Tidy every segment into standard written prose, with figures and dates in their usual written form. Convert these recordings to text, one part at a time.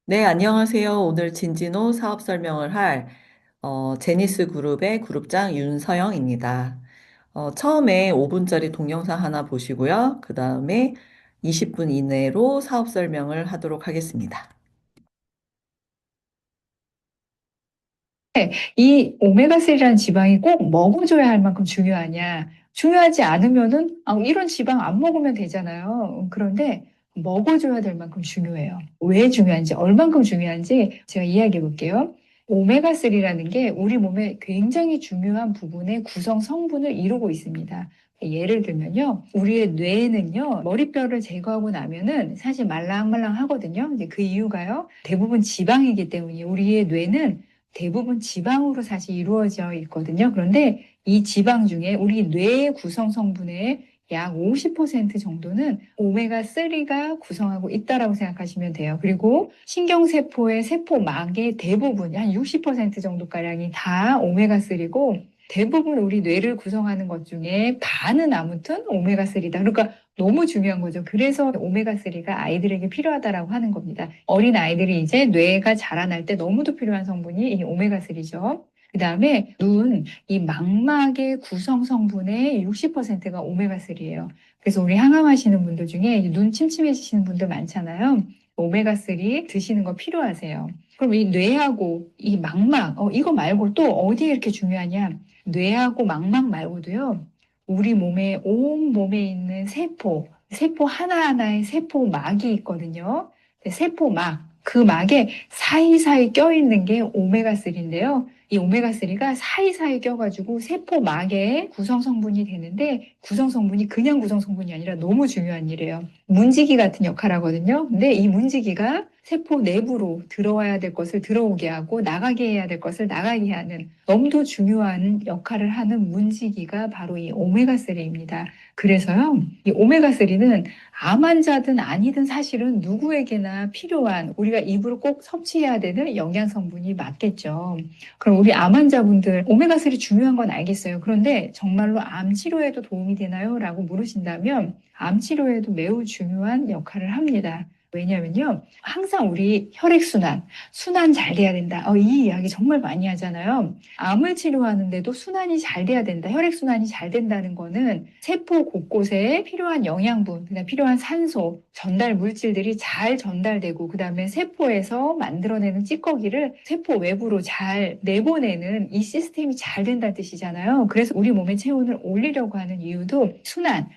네, 안녕하세요. 오늘 진진호 사업 설명을 할 제니스 그룹의 그룹장 윤서영입니다. 처음에 5분짜리 동영상 하나 보시고요. 그 다음에 20분 이내로 사업 설명을 하도록 하겠습니다. 이 오메가3라는 지방이 꼭 먹어줘야 할 만큼 중요하냐? 중요하지 않으면은 이런 지방 안 먹으면 되잖아요. 그런데 먹어줘야 될 만큼 중요해요. 왜 중요한지, 얼만큼 중요한지 제가 이야기해 볼게요. 오메가3라는 게 우리 몸에 굉장히 중요한 부분의 구성 성분을 이루고 있습니다. 예를 들면요, 우리의 뇌는요, 머리뼈를 제거하고 나면은 사실 말랑말랑 하거든요. 근데 그 이유가요, 대부분 지방이기 때문이에요. 우리의 뇌는 대부분 지방으로 사실 이루어져 있거든요. 그런데 이 지방 중에 우리 뇌의 구성 성분의 약 50% 정도는 오메가3가 구성하고 있다라고 생각하시면 돼요. 그리고 신경세포의 세포막의 대부분, 한 60% 정도가량이 다 오메가3고 대부분 우리 뇌를 구성하는 것 중에 반은 아무튼 오메가3다. 그러니까 너무 중요한 거죠. 그래서 오메가3가 아이들에게 필요하다라고 하는 겁니다. 어린 아이들이 이제 뇌가 자라날 때 너무도 필요한 성분이 이 오메가3죠. 그 다음에 이 망막의 구성 성분의 60%가 오메가3예요. 그래서 우리 항암하시는 분들 중에 눈 침침해지시는 분들 많잖아요. 오메가3 드시는 거 필요하세요. 그럼 이 뇌하고 이 망막, 이거 말고 또 어디에 이렇게 중요하냐? 뇌하고 망막 말고도요. 우리 몸에 온 몸에 있는 세포 하나하나의 세포막이 있거든요. 세포막, 그 막에 사이사이 껴있는 게 오메가3인데요. 이 오메가3가 사이사이 껴가지고 세포막의 구성 성분이 되는데 구성 성분이 그냥 구성 성분이 아니라 너무 중요한 일이에요. 문지기 같은 역할 하거든요. 근데 이 문지기가 세포 내부로 들어와야 될 것을 들어오게 하고 나가게 해야 될 것을 나가게 하는 너무도 중요한 역할을 하는 문지기가 바로 이 오메가3입니다. 그래서요, 이 오메가3는 암 환자든 아니든 사실은 누구에게나 필요한 우리가 입으로 꼭 섭취해야 되는 영양 성분이 맞겠죠. 그럼 우리 암 환자분들 오메가3 중요한 건 알겠어요. 그런데 정말로 암 치료에도 도움이 되나요? 라고 물으신다면 암 치료에도 매우 중요한 역할을 합니다. 왜냐면요. 항상 우리 혈액순환, 순환 잘 돼야 된다. 이 이야기 정말 많이 하잖아요. 암을 치료하는데도 순환이 잘 돼야 된다. 혈액순환이 잘 된다는 거는 세포 곳곳에 필요한 영양분, 그다음 필요한 산소, 전달 물질들이 잘 전달되고 그다음에 세포에서 만들어내는 찌꺼기를 세포 외부로 잘 내보내는 이 시스템이 잘 된다는 뜻이잖아요. 그래서 우리 몸의 체온을 올리려고 하는 이유도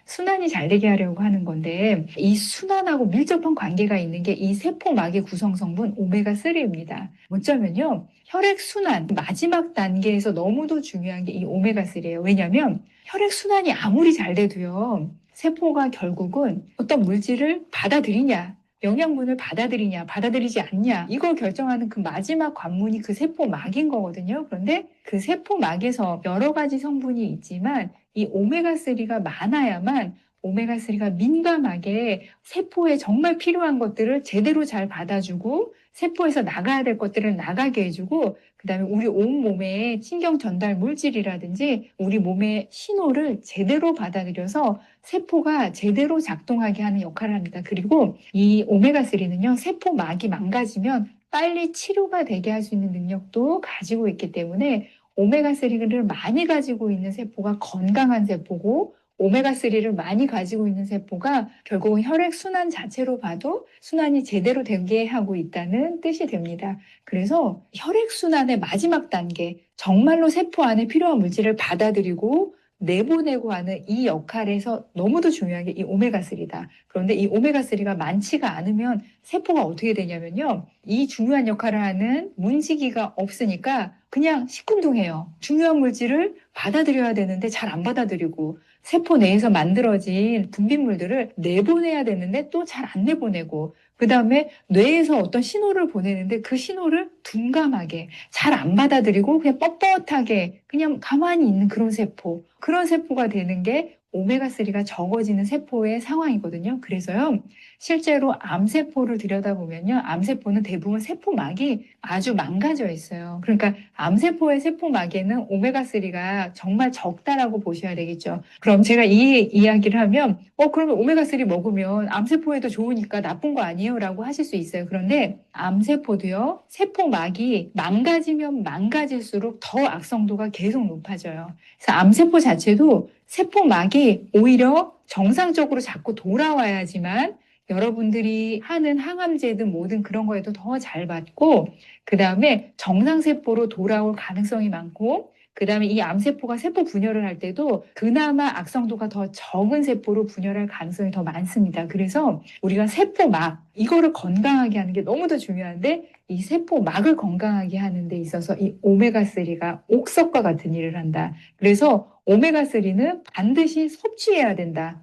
순환이 잘 되게 하려고 하는 건데 이 순환하고 밀접한 관계가 있는 게 이 세포막의 구성 성분 오메가3입니다. 어쩌면요. 혈액순환 마지막 단계에서 너무도 중요한 게 이 오메가3예요. 왜냐하면 혈액순환이 아무리 잘 돼도요. 세포가 결국은 어떤 물질을 받아들이냐, 영양분을 받아들이냐, 받아들이지 않냐, 이걸 결정하는 그 마지막 관문이 그 세포막인 거거든요. 그런데 그 세포막에서 여러 가지 성분이 있지만 이 오메가3가 많아야만 오메가3가 민감하게 세포에 정말 필요한 것들을 제대로 잘 받아주고 세포에서 나가야 될 것들을 나가게 해주고 그다음에 우리 온몸의 신경 전달 물질이라든지 우리 몸의 신호를 제대로 받아들여서 세포가 제대로 작동하게 하는 역할을 합니다. 그리고 이 오메가3는요, 세포막이 망가지면 빨리 치료가 되게 할 수 있는 능력도 가지고 있기 때문에 오메가3를 많이 가지고 있는 세포가 건강한 세포고 오메가3를 많이 가지고 있는 세포가 결국은 혈액순환 자체로 봐도 순환이 제대로 되게 하고 있다는 뜻이 됩니다. 그래서 혈액순환의 마지막 단계, 정말로 세포 안에 필요한 물질을 받아들이고 내보내고 하는 이 역할에서 너무도 중요한 게 이 오메가3다. 그런데 이 오메가3가 많지가 않으면 세포가 어떻게 되냐면요. 이 중요한 역할을 하는 문지기가 없으니까 그냥 시큰둥해요. 중요한 물질을 받아들여야 되는데 잘 안 받아들이고 세포 내에서 만들어진 분비물들을 내보내야 되는데 또 잘 안 내보내고 그 다음에 뇌에서 어떤 신호를 보내는데 그 신호를 둔감하게 잘 안 받아들이고 그냥 뻣뻣하게 그냥 가만히 있는 그런 세포가 되는 게 오메가3가 적어지는 세포의 상황이거든요. 그래서요, 실제로 암세포를 들여다보면요, 암세포는 대부분 세포막이 아주 망가져 있어요. 그러니까 암세포의 세포막에는 오메가3가 정말 적다라고 보셔야 되겠죠. 그럼 제가 이 이야기를 하면, 그러면 오메가3 먹으면 암세포에도 좋으니까 나쁜 거 아니에요? 라고 하실 수 있어요. 그런데 암세포도요, 세포막이 망가지면 망가질수록 더 악성도가 계속 높아져요. 그래서 암세포 자체도 세포막이 오히려 정상적으로 자꾸 돌아와야지만 여러분들이 하는 항암제든 뭐든 그런 거에도 더 잘 받고, 그 다음에 정상세포로 돌아올 가능성이 많고, 그 다음에 이 암세포가 세포 분열을 할 때도 그나마 악성도가 더 적은 세포로 분열할 가능성이 더 많습니다. 그래서 우리가 세포막, 이거를 건강하게 하는 게 너무도 중요한데, 이 세포막을 건강하게 하는 데 있어서 이 오메가3가 옥석과 같은 일을 한다. 그래서 오메가3는 반드시 섭취해야 된다.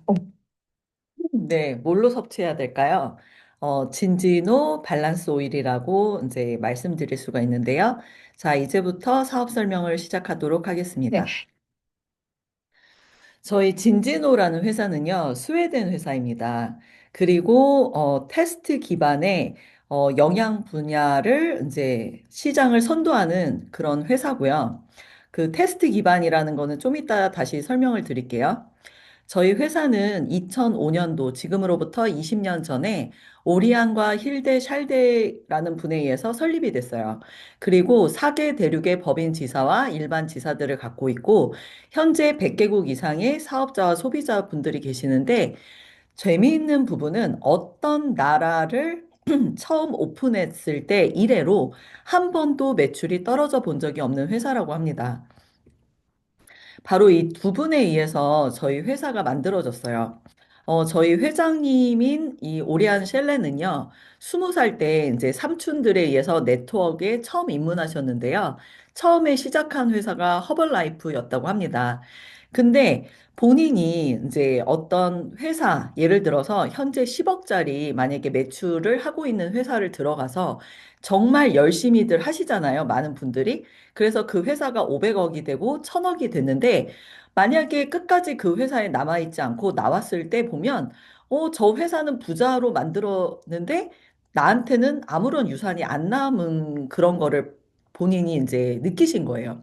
네, 뭘로 섭취해야 될까요? 진지노 밸런스 오일이라고 이제 말씀드릴 수가 있는데요. 자, 이제부터 사업 설명을 시작하도록 네, 하겠습니다. 저희 진지노라는 회사는요, 스웨덴 회사입니다. 그리고 테스트 기반의 영양 분야를 이제 시장을 선도하는 그런 회사고요. 그 테스트 기반이라는 거는 좀 이따 다시 설명을 드릴게요. 저희 회사는 2005년도, 지금으로부터 20년 전에 오리안과 힐데 샬데라는 분에 의해서 설립이 됐어요. 그리고 4개 대륙의 법인 지사와 일반 지사들을 갖고 있고, 현재 100개국 이상의 사업자와 소비자분들이 계시는데, 재미있는 부분은 어떤 나라를 처음 오픈했을 때 이래로 한 번도 매출이 떨어져 본 적이 없는 회사라고 합니다. 바로 이 두 분에 의해서 저희 회사가 만들어졌어요. 저희 회장님인 이 오리안 셸레는요, 20살 때 이제 삼촌들에 의해서 네트워크에 처음 입문하셨는데요. 처음에 시작한 회사가 허벌라이프였다고 합니다. 근데 본인이 이제 어떤 회사, 예를 들어서 현재 10억짜리 만약에 매출을 하고 있는 회사를 들어가서 정말 열심히들 하시잖아요. 많은 분들이. 그래서 그 회사가 500억이 되고 1000억이 됐는데 만약에 끝까지 그 회사에 남아있지 않고 나왔을 때 보면 저 회사는 부자로 만들었는데 나한테는 아무런 유산이 안 남은 그런 거를 본인이 이제 느끼신 거예요.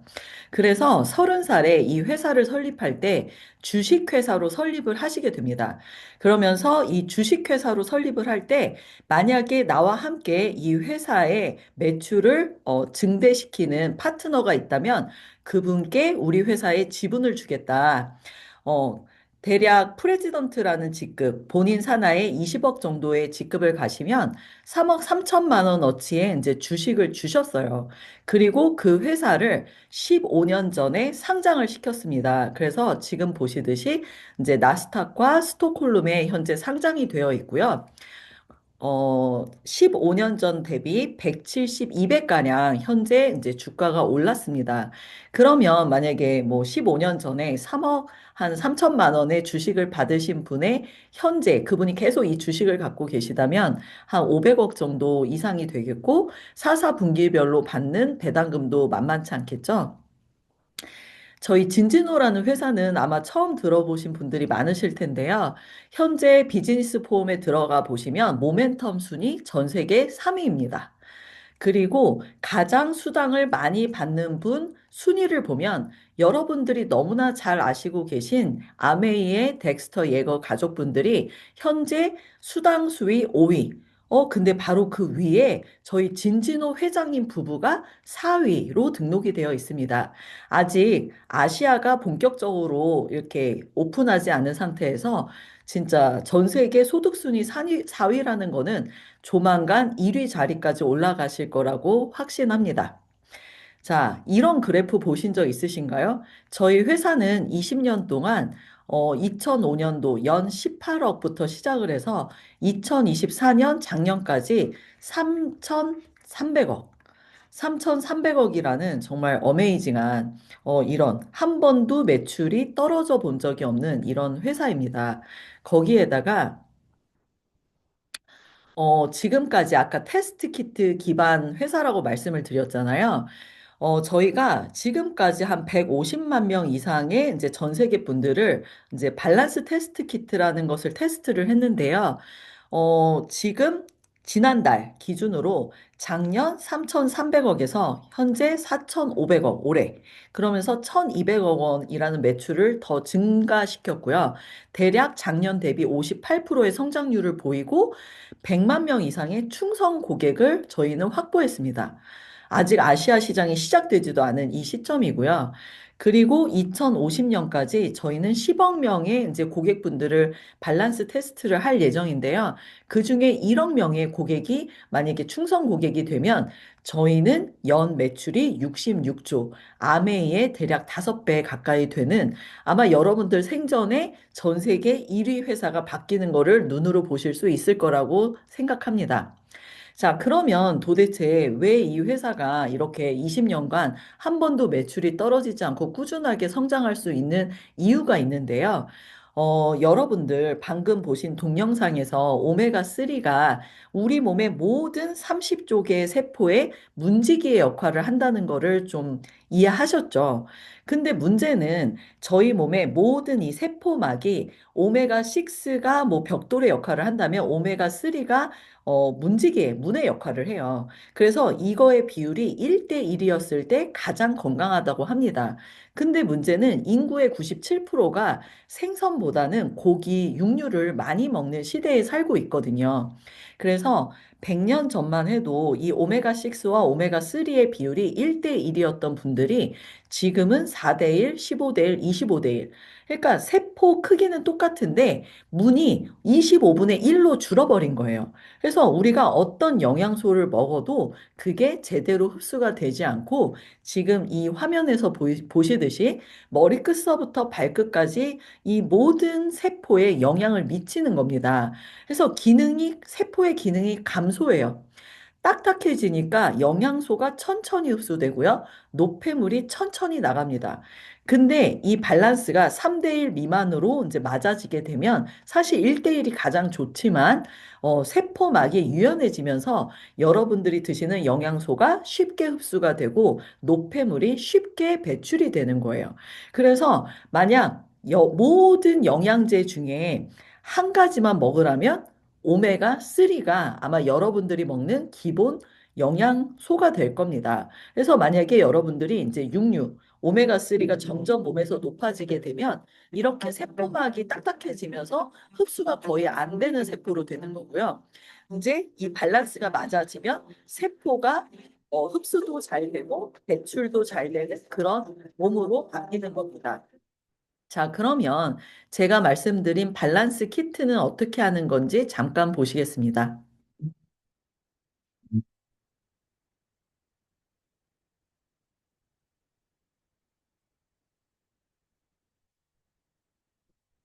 그래서 30살에 이 회사를 설립할 때 주식회사로 설립을 하시게 됩니다. 그러면서 이 주식회사로 설립을 할 때 만약에 나와 함께 이 회사의 매출을 증대시키는 파트너가 있다면 그분께 우리 회사의 지분을 주겠다. 어, 대략 프레지던트라는 직급, 본인 산하에 20억 정도의 직급을 가시면 3억 3천만 원어치의 이제 주식을 주셨어요. 그리고 그 회사를 15년 전에 상장을 시켰습니다. 그래서 지금 보시듯이 이제 나스닥과 스톡홀름에 현재 상장이 되어 있고요. 15년 전 대비 170, 200가량 현재 이제 주가가 올랐습니다. 그러면 만약에 뭐 15년 전에 3억 한 3천만 원의 주식을 받으신 분의 현재 그분이 계속 이 주식을 갖고 계시다면 한 500억 정도 이상이 되겠고 사사분기별로 받는 배당금도 만만치 않겠죠? 저희 진지노라는 회사는 아마 처음 들어보신 분들이 많으실 텐데요. 현재 비즈니스 폼에 들어가 보시면 모멘텀 순위 전 세계 3위입니다. 그리고 가장 수당을 많이 받는 분 순위를 보면 여러분들이 너무나 잘 아시고 계신 아메이의 덱스터 예거 가족분들이 현재 수당 수위 5위. 근데 바로 그 위에 저희 진진호 회장님 부부가 4위로 등록이 되어 있습니다. 아직 아시아가 본격적으로 이렇게 오픈하지 않은 상태에서 진짜 전 세계 소득 순위 4위라는 거는 조만간 1위 자리까지 올라가실 거라고 확신합니다. 자, 이런 그래프 보신 적 있으신가요? 저희 회사는 20년 동안 2005년도 연 18억부터 시작을 해서 2024년 작년까지 3,300억, 3,300억이라는 정말 어메이징한 이런 한 번도 매출이 떨어져 본 적이 없는 이런 회사입니다. 거기에다가 지금까지 아까 테스트 키트 기반 회사라고 말씀을 드렸잖아요. 저희가 지금까지 한 150만 명 이상의 이제 전 세계 분들을 이제 밸런스 테스트 키트라는 것을 테스트를 했는데요. 지금 지난달 기준으로 작년 3,300억에서 현재 4,500억 올해 그러면서 1,200억 원이라는 매출을 더 증가시켰고요. 대략 작년 대비 58%의 성장률을 보이고 100만 명 이상의 충성 고객을 저희는 확보했습니다. 아직 아시아 시장이 시작되지도 않은 이 시점이고요. 그리고 2050년까지 저희는 10억 명의 이제 고객분들을 밸런스 테스트를 할 예정인데요. 그 중에 1억 명의 고객이 만약에 충성 고객이 되면 저희는 연 매출이 66조, 아메이의 대략 5배 가까이 되는 아마 여러분들 생전에 전 세계 1위 회사가 바뀌는 거를 눈으로 보실 수 있을 거라고 생각합니다. 자, 그러면 도대체 왜 이 회사가 이렇게 20년간 한 번도 매출이 떨어지지 않고 꾸준하게 성장할 수 있는 이유가 있는데요. 여러분들 방금 보신 동영상에서 오메가3가 우리 몸의 모든 30조 개의 세포에 문지기의 역할을 한다는 거를 좀 이해하셨죠? 근데 문제는 저희 몸의 모든 이 세포막이 오메가6가 뭐 벽돌의 역할을 한다면 오메가3가 문지기의 문의 역할을 해요. 그래서 이거의 비율이 1대1이었을 때 가장 건강하다고 합니다. 근데 문제는 인구의 97%가 생선보다는 고기, 육류를 많이 먹는 시대에 살고 있거든요. 그래서 100년 전만 해도 이 오메가6와 오메가3의 비율이 1대1이었던 분들이 지금은 4대1, 15대1, 25대1. 그러니까 세포 크기는 똑같은데 문이 25분의 1로 줄어버린 거예요. 그래서 우리가 어떤 영양소를 먹어도 그게 제대로 흡수가 되지 않고 지금 이 화면에서 보시듯이 머리끝서부터 발끝까지 이 모든 세포에 영향을 미치는 겁니다. 그래서 세포의 기능이 감소해요. 딱딱해지니까 영양소가 천천히 흡수되고요. 노폐물이 천천히 나갑니다. 근데 이 밸런스가 3대1 미만으로 이제 맞아지게 되면 사실 1대1이 가장 좋지만 세포막이 유연해지면서 여러분들이 드시는 영양소가 쉽게 흡수가 되고 노폐물이 쉽게 배출이 되는 거예요. 그래서 만약 모든 영양제 중에 한 가지만 먹으라면 오메가3가 아마 여러분들이 먹는 기본 영양소가 될 겁니다. 그래서 만약에 여러분들이 이제 육류, 오메가3가 점점 몸에서 높아지게 되면 이렇게 세포막이 딱딱해지면서 흡수가 거의 안 되는 세포로 되는 거고요. 이제 이 밸런스가 맞아지면 세포가 흡수도 잘 되고 배출도 잘 되는 그런 몸으로 바뀌는 겁니다. 자, 그러면 제가 말씀드린 밸런스 키트는 어떻게 하는 건지 잠깐 보시겠습니다.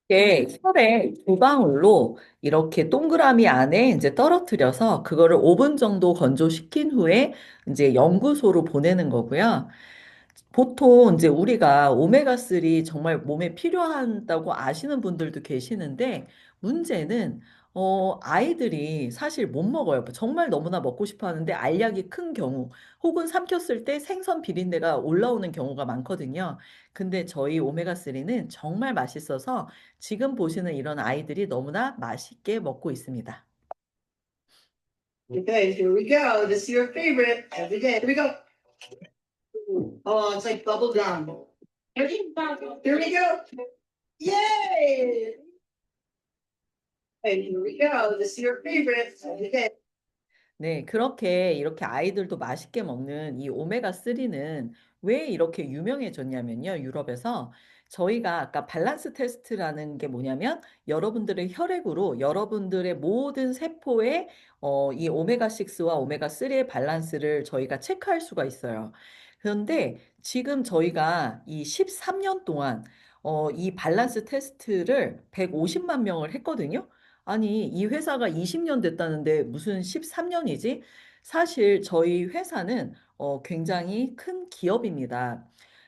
이게 혈에 두 방울로 이렇게 동그라미 안에 이제 떨어뜨려서 그거를 5분 정도 건조시킨 후에 이제 연구소로 보내는 거고요. 보통 이제 우리가 오메가3 정말 몸에 필요하다고 아시는 분들도 계시는데 문제는 아이들이 사실 못 먹어요. 정말 너무나 먹고 싶어 하는데 알약이 큰 경우 혹은 삼켰을 때 생선 비린내가 올라오는 경우가 많거든요. 근데 저희 오메가3는 정말 맛있어서 지금 보시는 이런 아이들이 너무나 맛있게 먹고 있습니다. Okay, here we go. This is your favorite every day. Here we go. Oh, it's like bubble gum. Here we go. Yay! Okay, here we go. This is your favorite every day. 네, 이렇게 아이들도 맛있게 먹는 이 오메가3는 왜 이렇게 유명해졌냐면요, 유럽에서 저희가 아까 밸런스 테스트라는 게 뭐냐면 여러분들의 혈액으로 여러분들의 모든 세포에 이 오메가6와 오메가3의 밸런스를 저희가 체크할 수가 있어요. 그런데 지금 저희가 이 13년 동안 이 밸런스 테스트를 150만 명을 했거든요. 아니, 이 회사가 20년 됐다는데 무슨 13년이지? 사실 저희 회사는 굉장히 큰 기업입니다.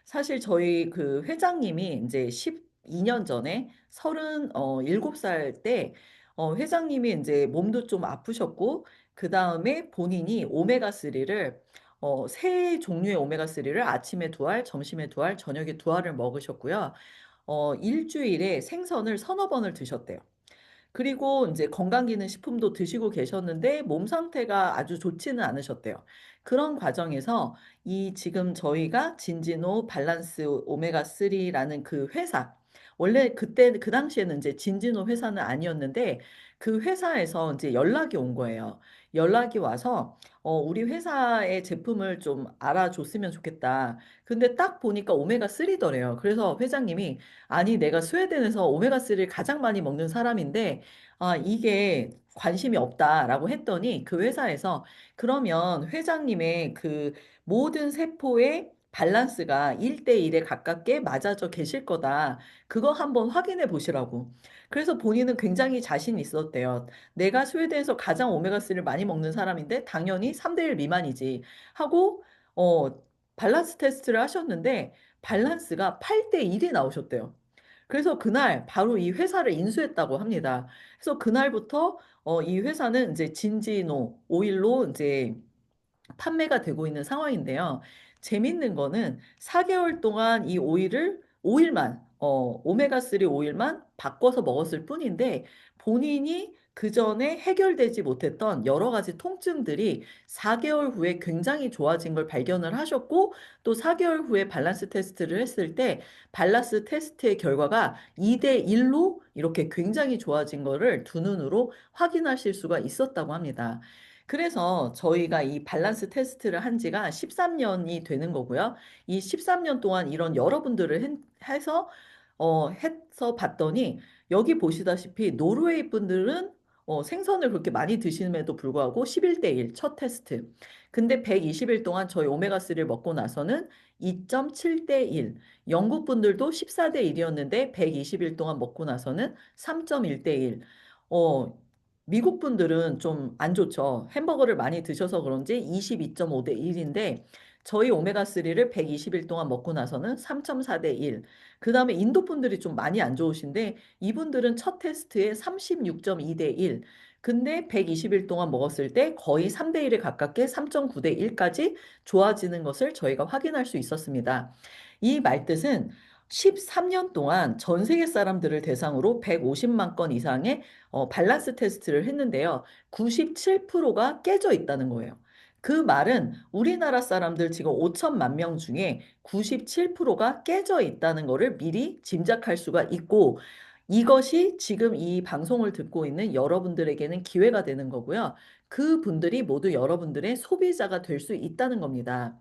사실 저희 그 회장님이 이제 12년 전에 37살 때 회장님이 이제 몸도 좀 아프셨고 그 다음에 본인이 오메가3를 세 종류의 오메가3를 아침에 두 알, 점심에 두 알, 저녁에 두 알을 먹으셨고요. 일주일에 생선을 서너 번을 드셨대요. 그리고 이제 건강기능식품도 드시고 계셨는데 몸 상태가 아주 좋지는 않으셨대요. 그런 과정에서 이 지금 저희가 진진호 밸런스 오메가3라는 그 회사, 원래 그때 그 당시에는 이제 진진호 회사는 아니었는데 그 회사에서 이제 연락이 온 거예요. 연락이 와서 우리 회사의 제품을 좀 알아줬으면 좋겠다. 근데 딱 보니까 오메가3더래요. 그래서 회장님이 아니 내가 스웨덴에서 오메가3를 가장 많이 먹는 사람인데 이게 관심이 없다라고 했더니 그 회사에서 그러면 회장님의 그 모든 세포의 밸런스가 1대1에 가깝게 맞아져 계실 거다. 그거 한번 확인해 보시라고. 그래서 본인은 굉장히 자신 있었대요. 내가 스웨덴에서 가장 오메가3를 많이 먹는 사람인데 당연히 3대1 미만이지 하고 어, 밸런스 테스트를 하셨는데 밸런스가 8대1이 나오셨대요. 그래서 그날 바로 이 회사를 인수했다고 합니다. 그래서 그날부터 이 회사는 이제 진지노 오일로 이제 판매가 되고 있는 상황인데요. 재밌는 거는 4개월 동안 이 오일만, 오메가3 오일만 바꿔서 먹었을 뿐인데 본인이 그 전에 해결되지 못했던 여러 가지 통증들이 4개월 후에 굉장히 좋아진 걸 발견을 하셨고 또 4개월 후에 밸런스 테스트를 했을 때 밸런스 테스트의 결과가 2대1로 이렇게 굉장히 좋아진 거를 두 눈으로 확인하실 수가 있었다고 합니다. 그래서 저희가 이 밸런스 테스트를 한 지가 13년이 되는 거고요. 이 13년 동안 이런 여러분들을 해서 봤더니 여기 보시다시피 노르웨이 분들은 생선을 그렇게 많이 드심에도 불구하고 11대 1 첫 테스트. 근데 120일 동안 저희 오메가3를 먹고 나서는 2.7대 1. 영국 분들도 14대 1이었는데 120일 동안 먹고 나서는 3.1대 1. 어, 미국 분들은 좀 안 좋죠. 햄버거를 많이 드셔서 그런지 22.5대 1인데 저희 오메가3를 120일 동안 먹고 나서는 3.4대 1. 그 다음에 인도 분들이 좀 많이 안 좋으신데 이분들은 첫 테스트에 36.2대 1. 근데 120일 동안 먹었을 때 거의 3대 1에 가깝게 3.9대 1까지 좋아지는 것을 저희가 확인할 수 있었습니다. 이 말뜻은 13년 동안 전 세계 사람들을 대상으로 150만 건 이상의 밸런스 테스트를 했는데요. 97%가 깨져 있다는 거예요. 그 말은 우리나라 사람들 지금 5천만 명 중에 97%가 깨져 있다는 것을 미리 짐작할 수가 있고 이것이 지금 이 방송을 듣고 있는 여러분들에게는 기회가 되는 거고요. 그 분들이 모두 여러분들의 소비자가 될 수 있다는 겁니다.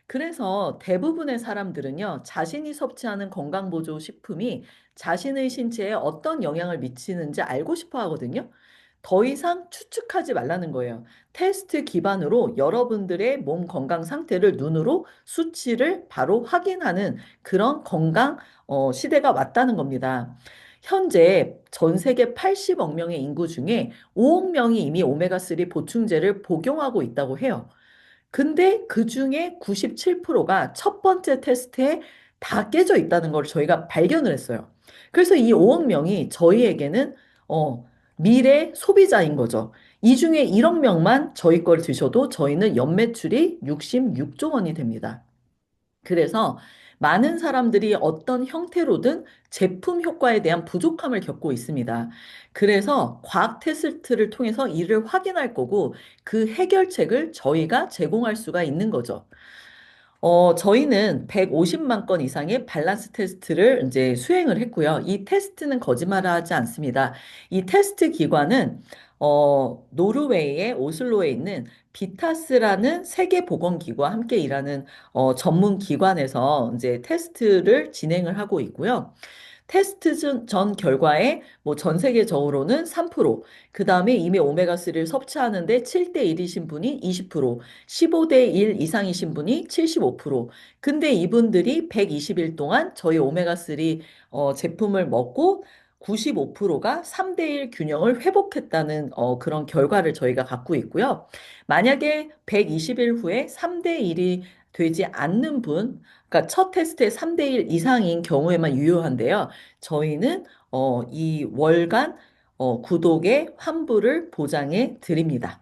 그래서 대부분의 사람들은요, 자신이 섭취하는 건강보조 식품이 자신의 신체에 어떤 영향을 미치는지 알고 싶어 하거든요. 더 이상 추측하지 말라는 거예요. 테스트 기반으로 여러분들의 몸 건강 상태를 눈으로 수치를 바로 확인하는 그런 건강 시대가 왔다는 겁니다. 현재 전 세계 80억 명의 인구 중에 5억 명이 이미 오메가3 보충제를 복용하고 있다고 해요. 근데 그 중에 97%가 첫 번째 테스트에 다 깨져 있다는 걸 저희가 발견을 했어요. 그래서 이 5억 명이 저희에게는 미래 소비자인 거죠. 이 중에 1억 명만 저희 걸 드셔도 저희는 연매출이 66조 원이 됩니다. 그래서 많은 사람들이 어떤 형태로든 제품 효과에 대한 부족함을 겪고 있습니다. 그래서 과학 테스트를 통해서 이를 확인할 거고 그 해결책을 저희가 제공할 수가 있는 거죠. 저희는 150만 건 이상의 밸런스 테스트를 이제 수행을 했고요. 이 테스트는 거짓말을 하지 않습니다. 이 테스트 기관은 노르웨이의 오슬로에 있는 비타스라는 세계보건기구와 함께 일하는 전문 기관에서 이제 테스트를 진행을 하고 있고요. 테스트 전 결과에 뭐 전 세계적으로는 3%, 그 다음에 이미 오메가3를 섭취하는데 7대 1이신 분이 20%, 15대 1 이상이신 분이 75%. 근데 이분들이 120일 동안 저희 오메가3 제품을 먹고 95%가 3대 1 균형을 회복했다는 그런 결과를 저희가 갖고 있고요. 만약에 120일 후에 3대 1이 되지 않는 분, 그러니까 첫 테스트에 3대 1 이상인 경우에만 유효한데요. 저희는 이 월간 구독의 환불을 보장해 드립니다.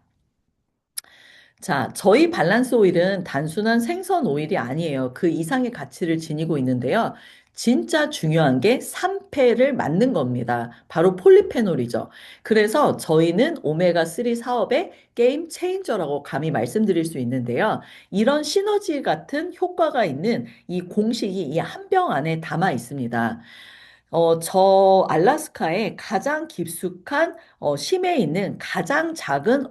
자, 저희 밸런스 오일은 단순한 생선 오일이 아니에요. 그 이상의 가치를 지니고 있는데요. 진짜 중요한 게 3패를 맞는 겁니다. 바로 폴리페놀이죠. 그래서 저희는 오메가3 사업의 게임 체인저라고 감히 말씀드릴 수 있는데요. 이런 시너지 같은 효과가 있는 이 공식이 이 한 병 안에 담아 있습니다. 저 알라스카의 가장 깊숙한 심해에 있는 가장 작은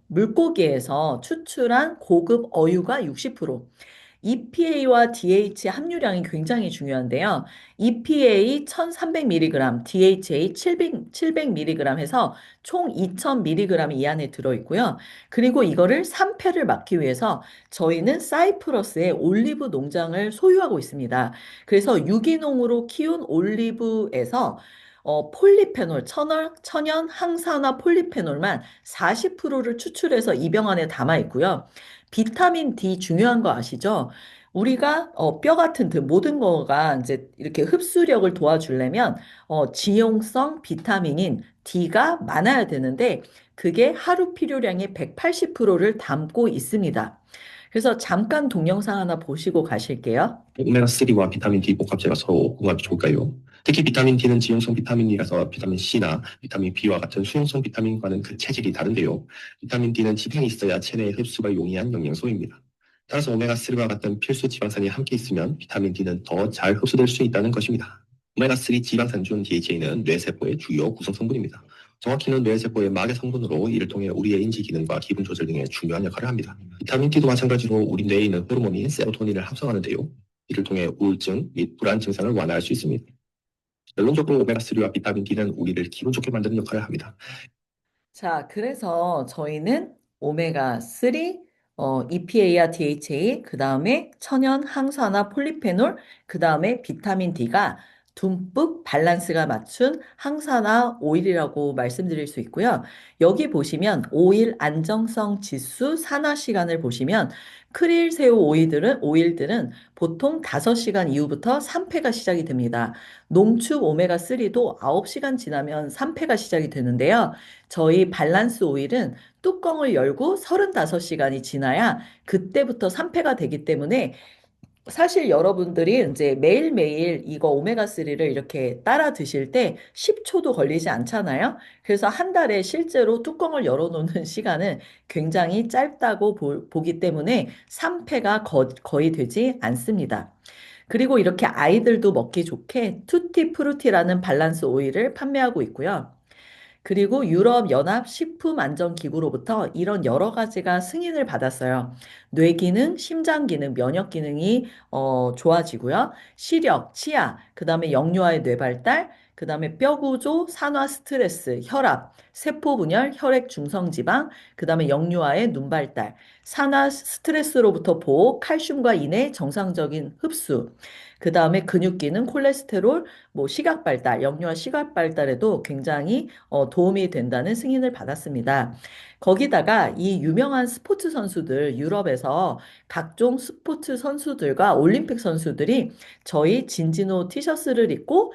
물고기에서 추출한 고급 어유가 60%, EPA와 DHA 함유량이 굉장히 중요한데요. EPA 1300mg, DHA 700mg 해서 총 2000mg이 이 안에 들어있고요. 그리고 이거를 3패를 막기 위해서 저희는 사이프러스의 올리브 농장을 소유하고 있습니다. 그래서 유기농으로 키운 올리브에서 폴리페놀, 천연 항산화 폴리페놀만 40%를 추출해서 이 병 안에 담아 있고요. 비타민 D 중요한 거 아시죠? 우리가 뼈 같은 등 모든 거가 이제 이렇게 흡수력을 도와주려면 지용성 비타민인 D가 많아야 되는데 그게 하루 필요량의 180%를 담고 있습니다. 그래서 잠깐 동영상 하나 보시고 가실게요. 오메가3와 비타민 D 복합제가 서로 궁합이 좋을까요? 특히 비타민 D는 지용성 비타민이라서 비타민 C나 비타민 B와 같은 수용성 비타민과는 그 체질이 다른데요. 비타민 D는 지방이 있어야 체내에 흡수가 용이한 영양소입니다. 따라서 오메가3와 같은 필수 지방산이 함께 있으면 비타민 D는 더 잘 흡수될 수 있다는 것입니다. 오메가3 지방산중 DHA는 뇌세포의 주요 구성 성분입니다. 정확히는 뇌세포의 막의 성분으로 이를 통해 우리의 인지 기능과 기분 조절 등에 중요한 역할을 합니다. 비타민 D도 마찬가지로 우리 뇌에 있는 호르몬인 세로토닌을 합성하는데요. 이를 통해 우울증 및 불안 증상을 완화할 수 있습니다. 결론적으로 오메가3와 비타민 D는 우리를 기분 좋게 만드는 역할을 합니다. 자, 그래서 저희는 오메가3, EPA와 DHA, 그 다음에 천연 항산화 폴리페놀, 그 다음에 비타민 D가 듬뿍 밸런스가 맞춘 항산화 오일이라고 말씀드릴 수 있고요. 여기 보시면 오일 안정성 지수 산화 시간을 보시면 크릴 새우 오일들은 보통 5시간 이후부터 3패가 시작이 됩니다. 농축 오메가3도 9시간 지나면 3패가 시작이 되는데요. 저희 밸런스 오일은 뚜껑을 열고 35시간이 지나야 그때부터 3패가 되기 때문에 사실 여러분들이 이제 매일매일 이거 오메가3를 이렇게 따라 드실 때 10초도 걸리지 않잖아요. 그래서 한 달에 실제로 뚜껑을 열어놓는 시간은 굉장히 짧다고 보기 때문에 3패가 거의 되지 않습니다. 그리고 이렇게 아이들도 먹기 좋게 투티 프루티라는 밸런스 오일을 판매하고 있고요. 그리고 유럽연합 식품안전기구로부터 이런 여러 가지가 승인을 받았어요. 뇌기능, 심장기능, 면역기능이 좋아지고요. 시력, 치아, 그 다음에 영유아의 뇌발달, 그 다음에 뼈구조, 산화 스트레스, 혈압, 세포분열, 혈액 중성지방, 그 다음에 영유아의 눈발달, 산화 스트레스로부터 보호, 칼슘과 인의 정상적인 흡수, 그 다음에 근육기능, 콜레스테롤, 뭐 시각 발달, 영유아 시각 발달에도 굉장히 도움이 된다는 승인을 받았습니다. 거기다가 이 유명한 스포츠 선수들, 유럽에서 각종 스포츠 선수들과 올림픽 선수들이 저희 진지노 티셔츠를 입고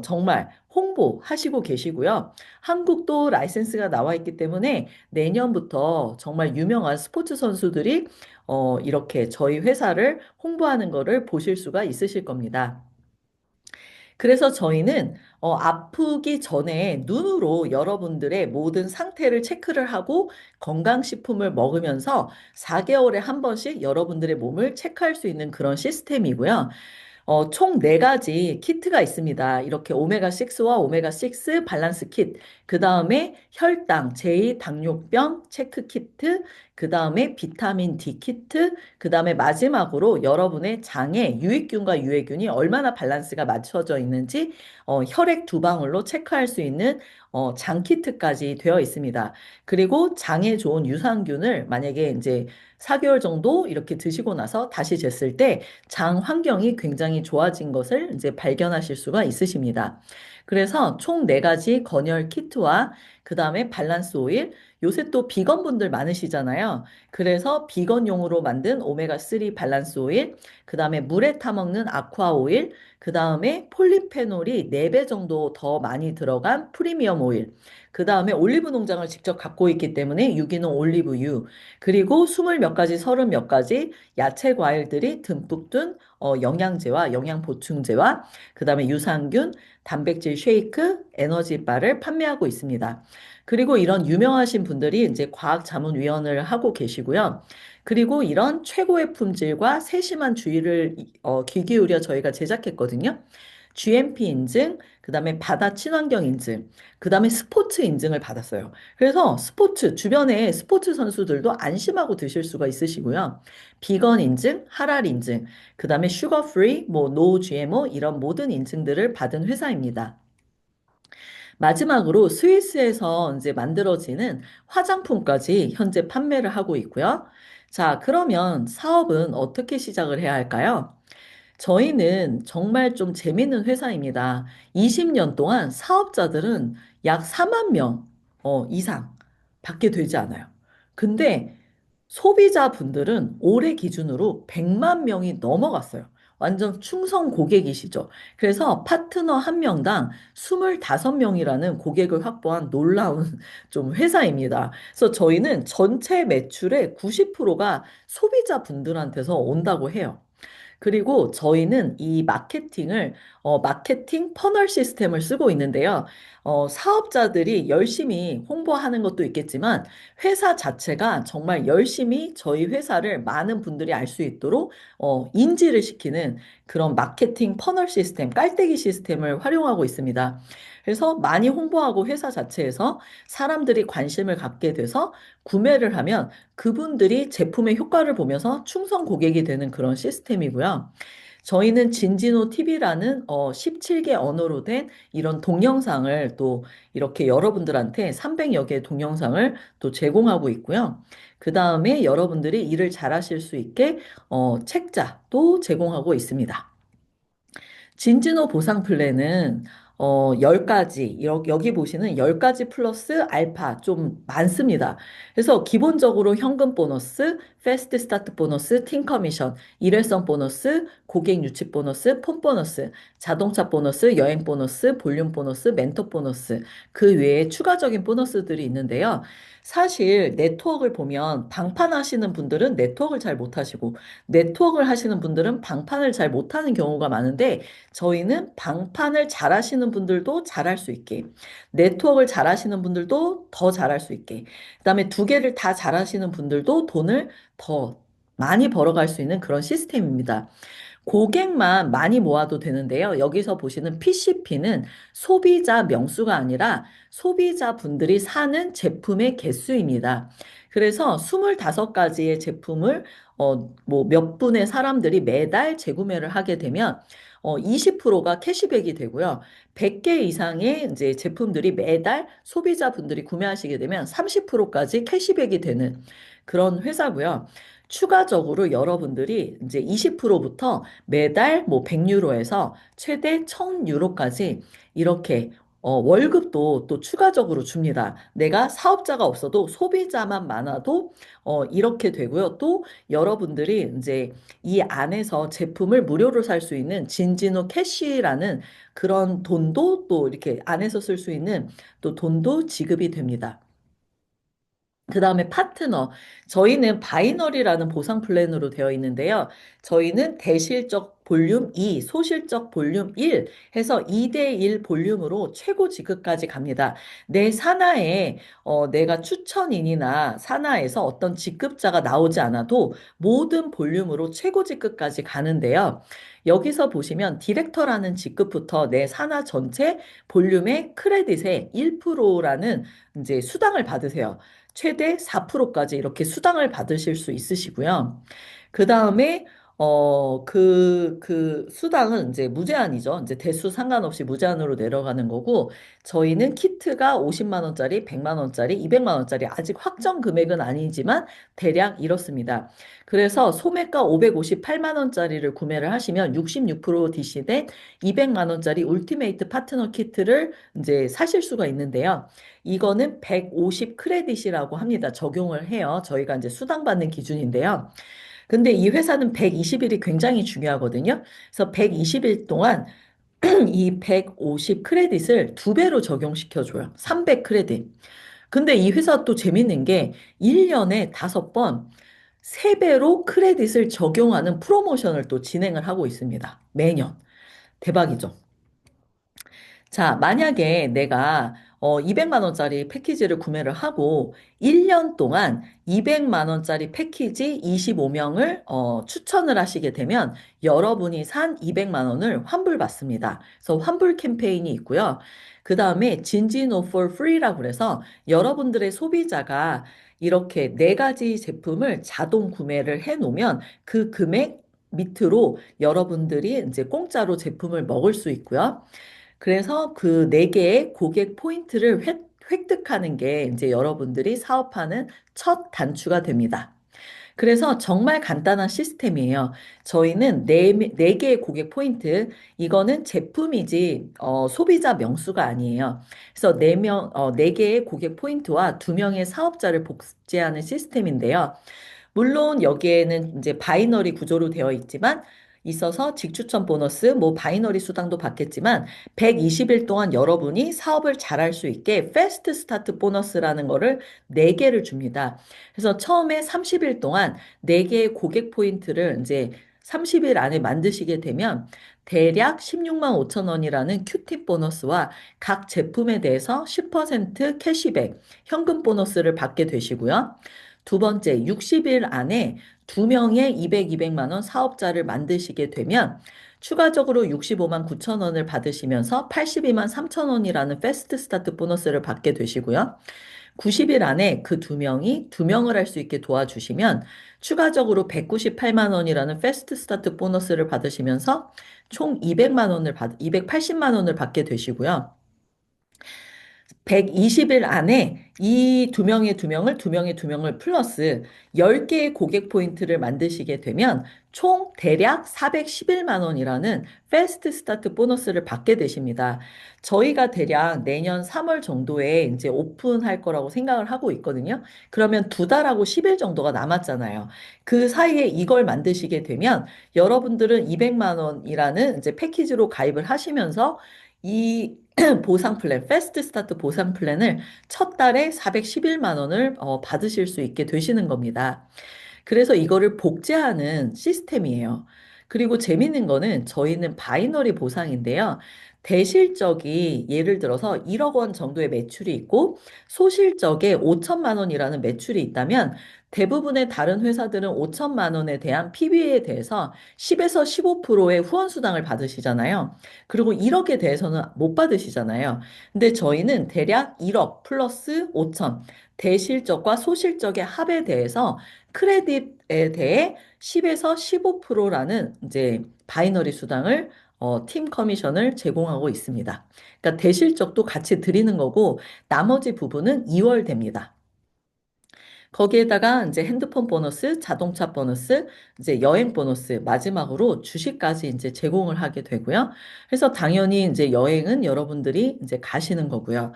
정말 홍보하시고 계시고요. 한국도 라이센스가 나와 있기 때문에 내년부터 정말 유명한 스포츠 선수들이 이렇게 저희 회사를 홍보하는 거를 보실 수가 있으실 겁니다. 그래서 저희는 아프기 전에 눈으로 여러분들의 모든 상태를 체크를 하고 건강식품을 먹으면서 4개월에 한 번씩 여러분들의 몸을 체크할 수 있는 그런 시스템이고요. 총 4가지 키트가 있습니다. 이렇게 오메가6와 오메가6 밸런스 킷, 그 다음에 혈당, 제2당뇨병 체크 키트, 그 다음에 비타민 D 키트, 그 다음에 마지막으로 여러분의 장에 유익균과 유해균이 얼마나 밸런스가 맞춰져 있는지 혈액 2방울로 체크할 수 있는 장 키트까지 되어 있습니다. 그리고 장에 좋은 유산균을 만약에 이제 4개월 정도 이렇게 드시고 나서 다시 쟀을 때 장 환경이 굉장히 좋아진 것을 이제 발견하실 수가 있으십니다. 그래서 총 4가지 건열 키트와 그 다음에 밸런스 오일. 요새 또 비건 분들 많으시잖아요. 그래서 비건용으로 만든 오메가3 밸런스 오일, 그 다음에 물에 타먹는 아쿠아 오일, 그 다음에 폴리페놀이 4배 정도 더 많이 들어간 프리미엄 오일, 그 다음에 올리브 농장을 직접 갖고 있기 때문에 유기농 올리브유, 그리고 20 몇 가지, 30 몇 가지 야채 과일들이 듬뿍 든 영양제와 영양 보충제와 그 다음에 유산균, 단백질 쉐이크, 에너지바를 판매하고 있습니다. 그리고 이런 유명하신 분들이 이제 과학자문위원을 하고 계시고요. 그리고 이런 최고의 품질과 세심한 주의를 귀 기울여 저희가 제작했거든요. GMP 인증, 그 다음에 바다 친환경 인증, 그 다음에 스포츠 인증을 받았어요. 그래서 스포츠, 주변에 스포츠 선수들도 안심하고 드실 수가 있으시고요. 비건 인증, 하랄 인증, 그 다음에 슈거 프리, 뭐, 노 GMO 이런 모든 인증들을 받은 회사입니다. 마지막으로 스위스에서 이제 만들어지는 화장품까지 현재 판매를 하고 있고요. 자, 그러면 사업은 어떻게 시작을 해야 할까요? 저희는 정말 좀 재밌는 회사입니다. 20년 동안 사업자들은 약 4만 명 이상 밖에 되지 않아요. 근데 소비자분들은 올해 기준으로 100만 명이 넘어갔어요. 완전 충성 고객이시죠. 그래서 파트너 한 명당 25명이라는 고객을 확보한 놀라운 좀 회사입니다. 그래서 저희는 전체 매출의 90%가 소비자분들한테서 온다고 해요. 그리고 저희는 이 마케팅 퍼널 시스템을 쓰고 있는데요. 사업자들이 열심히 홍보하는 것도 있겠지만, 회사 자체가 정말 열심히 저희 회사를 많은 분들이 알 수 있도록, 인지를 시키는 그런 마케팅 퍼널 시스템, 깔때기 시스템을 활용하고 있습니다. 그래서 많이 홍보하고 회사 자체에서 사람들이 관심을 갖게 돼서 구매를 하면 그분들이 제품의 효과를 보면서 충성 고객이 되는 그런 시스템이고요. 저희는 진진호 TV라는 17개 언어로 된 이런 동영상을 또 이렇게 여러분들한테 300여 개의 동영상을 또 제공하고 있고요. 그 다음에 여러분들이 일을 잘하실 수 있게 책자도 제공하고 있습니다. 진진호 보상 플랜은 10가지, 여기 보시는 10가지 플러스 알파 좀 많습니다. 그래서 기본적으로 현금 보너스, 패스트 스타트 보너스, 팀 커미션, 일회성 보너스, 고객 유치 보너스, 폰 보너스, 자동차 보너스, 여행 보너스, 볼륨 보너스, 멘토 보너스, 그 외에 추가적인 보너스들이 있는데요. 사실 네트워크를 보면 방판하시는 분들은 네트워크를 잘 못하시고 네트워크를 하시는 분들은 방판을 잘 못하는 경우가 많은데 저희는 방판을 잘하시는 분들도 잘할 수 있게, 네트워크를 잘하시는 분들도 더 잘할 수 있게, 그다음에 두 개를 다 잘하시는 분들도 돈을 더 많이 벌어갈 수 있는 그런 시스템입니다. 고객만 많이 모아도 되는데요. 여기서 보시는 PCP는 소비자 명수가 아니라 소비자분들이 사는 제품의 개수입니다. 그래서 25가지의 제품을 뭐 몇 분의 사람들이 매달 재구매를 하게 되면 20%가 캐시백이 되고요. 100개 이상의 이제 제품들이 매달 소비자분들이 구매하시게 되면 30%까지 캐시백이 되는 그런 회사고요. 추가적으로 여러분들이 이제 20%부터 매달 뭐 100유로에서 최대 1000유로까지 이렇게 월급도 또 추가적으로 줍니다. 내가 사업자가 없어도 소비자만 많아도 이렇게 되고요. 또 여러분들이 이제 이 안에서 제품을 무료로 살 수 있는 진진호 캐시라는 그런 돈도 또 이렇게 안에서 쓸 수 있는 또 돈도 지급이 됩니다. 그 다음에 파트너. 저희는 바이너리라는 보상 플랜으로 되어 있는데요. 저희는 대실적 볼륨 2, 소실적 볼륨 1 해서 2대1 볼륨으로 최고 지급까지 갑니다. 내 산하에 내가 추천인이나 산하에서 어떤 직급자가 나오지 않아도 모든 볼륨으로 최고 직급까지 가는데요. 여기서 보시면 디렉터라는 직급부터 내 산하 전체 볼륨의 크레딧의 1%라는 이제 수당을 받으세요. 최대 4%까지 이렇게 수당을 받으실 수 있으시고요. 그 다음에 그 수당은 이제 무제한이죠. 이제 대수 상관없이 무제한으로 내려가는 거고, 저희는 키트가 50만 원짜리, 100만 원짜리, 200만 원짜리, 아직 확정 금액은 아니지만 대략 이렇습니다. 그래서 소매가 558만 원짜리를 구매를 하시면 66% DC된 200만 원짜리 울티메이트 파트너 키트를 이제 사실 수가 있는데요. 이거는 150 크레딧이라고 합니다. 적용을 해요. 저희가 이제 수당받는 기준인데요. 근데 이 회사는 120일이 굉장히 중요하거든요. 그래서 120일 동안 이 150 크레딧을 두 배로 적용시켜줘요. 300 크레딧. 근데 이 회사 또 재밌는 게 1년에 5번 3배로 크레딧을 적용하는 프로모션을 또 진행을 하고 있습니다. 매년. 대박이죠. 자, 만약에 내가 200만 원짜리 패키지를 구매를 하고 1년 동안 200만 원짜리 패키지 25명을 추천을 하시게 되면 여러분이 산 200만 원을 환불받습니다. 그래서 환불 캠페인이 있고요. 그 다음에 진진오 for free라고 그래서 여러분들의 소비자가 이렇게 네 가지 제품을 자동 구매를 해 놓으면 그 금액 밑으로 여러분들이 이제 공짜로 제품을 먹을 수 있고요. 그래서 그 네 개의 고객 포인트를 획득하는 게 이제 여러분들이 사업하는 첫 단추가 됩니다. 그래서 정말 간단한 시스템이에요. 저희는 네 개의 고객 포인트, 이거는 제품이지, 소비자 명수가 아니에요. 그래서 네 개의 고객 포인트와 두 명의 사업자를 복제하는 시스템인데요. 물론 여기에는 이제 바이너리 구조로 되어 있지만 있어서 직추천 보너스, 뭐 바이너리 수당도 받겠지만 120일 동안 여러분이 사업을 잘할 수 있게 패스트 스타트 보너스라는 거를 4개를 줍니다. 그래서 처음에 30일 동안 4개의 고객 포인트를 이제 30일 안에 만드시게 되면 대략 16만 5천 원이라는 큐팁 보너스와 각 제품에 대해서 10% 캐시백, 현금 보너스를 받게 되시고요. 두 번째, 60일 안에 두 명의 200만 원 사업자를 만드시게 되면 추가적으로 65만 9천 원을 받으시면서 82만 3천 원이라는 패스트 스타트 보너스를 받게 되시고요. 90일 안에 그 두 명이 두 명을 할 수 있게 도와주시면 추가적으로 198만 원이라는 패스트 스타트 보너스를 받으시면서 총 280만 원을 받게 되시고요. 120일 안에 이 두 명의 두 명을 플러스 10개의 고객 포인트를 만드시게 되면 총 대략 411만 원이라는 패스트 스타트 보너스를 받게 되십니다. 저희가 대략 내년 3월 정도에 이제 오픈할 거라고 생각을 하고 있거든요. 그러면 2달하고 10일 정도가 남았잖아요. 그 사이에 이걸 만드시게 되면 여러분들은 200만 원이라는 이제 패키지로 가입을 하시면서 이 보상 플랜, 패스트 스타트 보상 플랜을 첫 달에 411만 원을 받으실 수 있게 되시는 겁니다. 그래서 이거를 복제하는 시스템이에요. 그리고 재밌는 거는 저희는 바이너리 보상인데요. 대실적이 예를 들어서 1억 원 정도의 매출이 있고 소실적에 5천만 원이라는 매출이 있다면 대부분의 다른 회사들은 5천만 원에 대한 PB에 대해서 10에서 15%의 후원 수당을 받으시잖아요. 그리고 1억에 대해서는 못 받으시잖아요. 근데 저희는 대략 1억 플러스 5천 대실적과 소실적의 합에 대해서 크레딧에 대해 10에서 15%라는 이제 바이너리 수당을 팀 커미션을 제공하고 있습니다. 그러니까 대실적도 같이 드리는 거고 나머지 부분은 2월 됩니다. 거기에다가 이제 핸드폰 보너스, 자동차 보너스, 이제 여행 보너스, 마지막으로 주식까지 이제 제공을 하게 되고요. 그래서 당연히 이제 여행은 여러분들이 이제 가시는 거고요.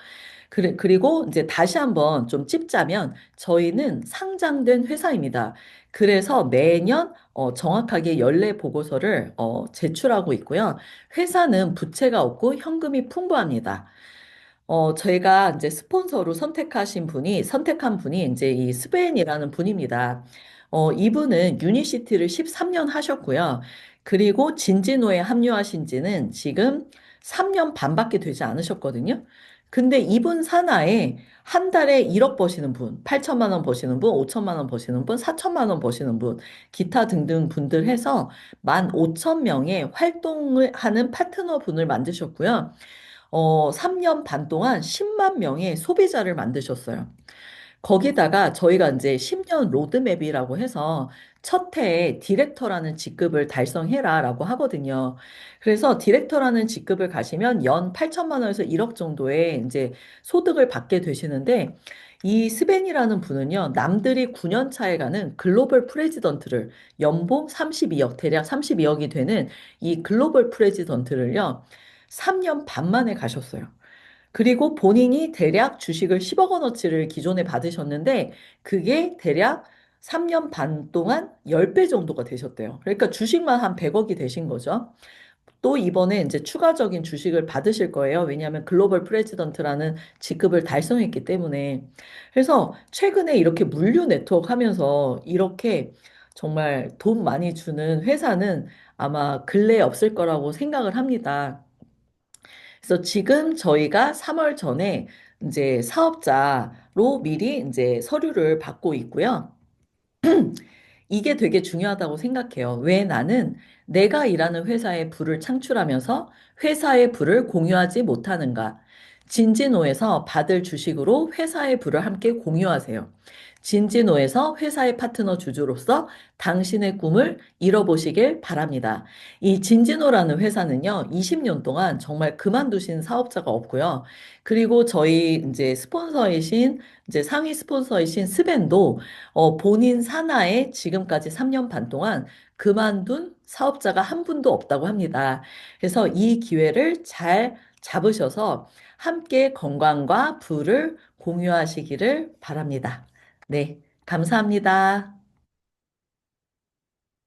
그리고 이제 다시 한번 좀 찝자면 저희는 상장된 회사입니다. 그래서 매년 정확하게 연례 보고서를 제출하고 있고요. 회사는 부채가 없고 현금이 풍부합니다. 저희가 이제 스폰서로 선택한 분이 이제 이 스벤이라는 분입니다. 이분은 유니시티를 13년 하셨고요. 그리고 진진호에 합류하신 지는 지금 3년 반밖에 되지 않으셨거든요. 근데 이분 산하에 한 달에 1억 버시는 분, 8천만 원 버시는 분, 5천만 원 버시는 분, 4천만 원 버시는 분, 기타 등등 분들 해서 15,000명의 활동을 하는 파트너 분을 만드셨고요. 3년 반 동안 10만 명의 소비자를 만드셨어요. 거기다가 저희가 이제 10년 로드맵이라고 해서 첫 해에 디렉터라는 직급을 달성해라라고 하거든요. 그래서 디렉터라는 직급을 가시면 연 8천만 원에서 1억 정도의 이제 소득을 받게 되시는데 이 스벤이라는 분은요, 남들이 9년 차에 가는 글로벌 프레지던트를 연봉 32억, 대략 32억이 되는 이 글로벌 프레지던트를요, 3년 반 만에 가셨어요. 그리고 본인이 대략 주식을 10억 원어치를 기존에 받으셨는데 그게 대략 3년 반 동안 10배 정도가 되셨대요. 그러니까 주식만 한 100억이 되신 거죠. 또 이번에 이제 추가적인 주식을 받으실 거예요. 왜냐하면 글로벌 프레지던트라는 직급을 달성했기 때문에. 그래서 최근에 이렇게 물류 네트워크 하면서 이렇게 정말 돈 많이 주는 회사는 아마 근래에 없을 거라고 생각을 합니다. 그래서 지금 저희가 3월 전에 이제 사업자로 미리 이제 서류를 받고 있고요. 이게 되게 중요하다고 생각해요. 왜 나는 내가 일하는 회사의 부를 창출하면서 회사의 부를 공유하지 못하는가? 진지노에서 받을 주식으로 회사의 부를 함께 공유하세요. 진지노에서 회사의 파트너 주주로서 당신의 꿈을 이뤄보시길 바랍니다. 이 진지노라는 회사는요, 20년 동안 정말 그만두신 사업자가 없고요. 그리고 저희 이제 스폰서이신, 이제 상위 스폰서이신 스벤도 본인 산하에 지금까지 3년 반 동안 그만둔 사업자가 한 분도 없다고 합니다. 그래서 이 기회를 잘 잡으셔서 함께 건강과 부를 공유하시기를 바랍니다. 네, 감사합니다.